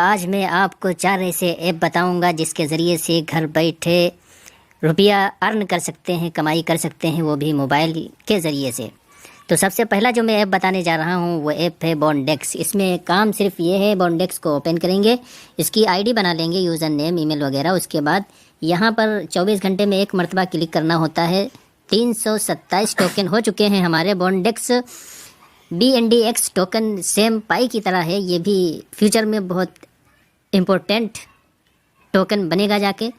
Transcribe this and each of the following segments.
आज मैं आपको 4 ऐसे ऐप बताऊंगा जिसके ज़रिए से घर बैठे रुपया अर्न कर सकते हैं, कमाई कर सकते हैं, वो भी मोबाइल के ज़रिए से। तो सबसे पहला जो मैं ऐप बताने जा रहा हूँ वो ऐप है बॉन्डेक्स। इसमें काम सिर्फ ये है, बॉन्डेक्स को ओपन करेंगे, इसकी आईडी बना लेंगे, यूज़र नेम, ईमेल वगैरह। उसके बाद यहाँ पर 24 घंटे में एक मरतबा क्लिक करना होता है। 327 टोकन हो चुके हैं हमारे। बॉन्डेक्स BNDX टोकन सेम पाई की तरह है, ये भी फ्यूचर में बहुत इम्पोर्टेंट टोकन बनेगा जाके।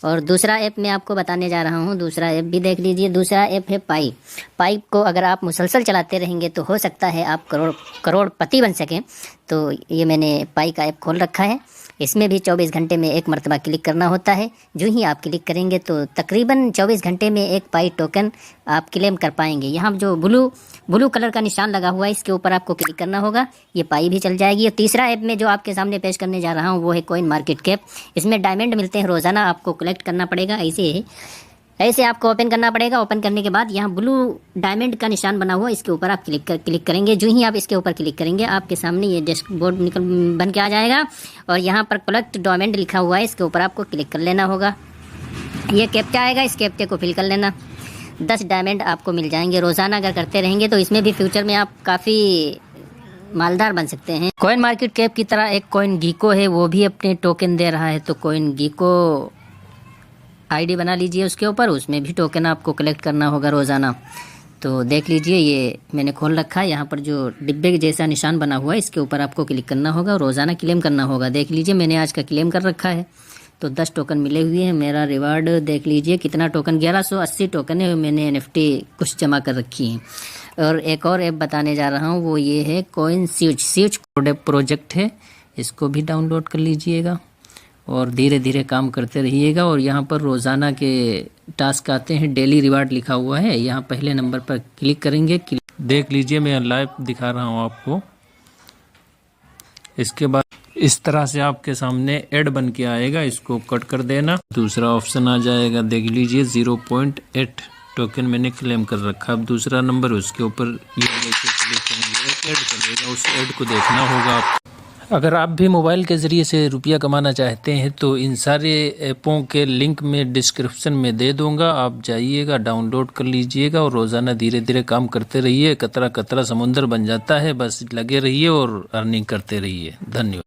और दूसरा ऐप मैं आपको बताने जा रहा हूँ, दूसरा ऐप भी देख लीजिए। दूसरा ऐप है पाई। पाई को अगर आप मुसलसल चलाते रहेंगे तो हो सकता है आप करोड़पति बन सकें। तो ये मैंने पाई का ऐप खोल रखा है। इसमें भी 24 घंटे में एक मरतबा क्लिक करना होता है। जो ही आप क्लिक करेंगे तो तकरीबन 24 घंटे में एक पाई टोकन आप क्लेम कर पाएंगे। यहाँ जो ब्लू कलर का निशान लगा हुआ है, इसके ऊपर आपको क्लिक करना होगा, ये पाई भी चल जाएगी। और तीसरा ऐप में जो आपके सामने पेश करने जा रहा हूँ वो है कॉइन मार्केट कैप। इसमें डायमंड मिलते हैं रोज़ाना, आपको कलेक्ट करना पड़ेगा। ऐसे आपको ओपन करना पड़ेगा। ओपन करने के बाद यहाँ ब्लू डायमंड का निशान बना हुआ, इसके ऊपर आप क्लिक करेंगे। जो ही आप इसके ऊपर क्लिक करेंगे आपके सामने ये डैशबोर्ड बन के आ जाएगा। और यहाँ पर कलेक्ट डायमंड लिखा हुआ है, इसके ऊपर आपको क्लिक कर लेना होगा। ये कैप्चा आएगा, इस कैप्चे को फिल कर लेना। 10 डायमंड आपको मिल जाएंगे रोज़ाना अगर करते रहेंगे तो। इसमें भी फ्यूचर में आप काफ़ी मालदार बन सकते हैं। कॉइन मार्केट कैप की तरह एक कॉइन गीको है, वो भी अपने टोकन दे रहा है। तो कॉइन गीको आईडी बना लीजिए उसके ऊपर, उसमें भी टोकन आपको कलेक्ट करना होगा रोज़ाना। तो देख लीजिए ये मैंने खोल रखा है। यहाँ पर जो डिब्बे के जैसा निशान बना हुआ है, इसके ऊपर आपको क्लिक करना होगा और रोज़ाना क्लेम करना होगा। देख लीजिए मैंने आज का क्लेम कर रखा है। तो 10 टोकन मिले हुए हैं। मेरा रिवार्ड देख लीजिए कितना टोकन, 1180 टोकन है। मैंने NFT कुछ जमा कर रखी है। और एक और ऐप बताने जा रहा हूँ, वो ये है कॉइन स्विच प्रोजेक्ट है। इसको भी डाउनलोड कर लीजिएगा और धीरे धीरे काम करते रहिएगा। और यहाँ पर रोज़ाना के टास्क आते हैं, डेली रिवार्ड लिखा हुआ है। यहाँ पहले नंबर पर क्लिक करेंगे। देख लीजिए मैं लाइव दिखा रहा हूँ आपको। इसके बाद इस तरह से आपके सामने ऐड बन के आएगा, इसको कट कर देना। दूसरा ऑप्शन आ जाएगा, देख लीजिए 0.8 टोकन मैंने क्लेम कर रखा। अब दूसरा नंबर, उसके ऊपर ये क्लिक करेंगे, ऐड करेगा, उस ऐड को देखना होगा आपको। अगर आप भी मोबाइल के ज़रिए से रुपया कमाना चाहते हैं तो इन सारे ऐपों के लिंक में डिस्क्रिप्शन में दे दूंगा, आप जाइएगा, डाउनलोड कर लीजिएगा और रोज़ाना धीरे धीरे काम करते रहिए। कतरा कतरा समुंदर बन जाता है, बस लगे रहिए और अर्निंग करते रहिए। धन्यवाद।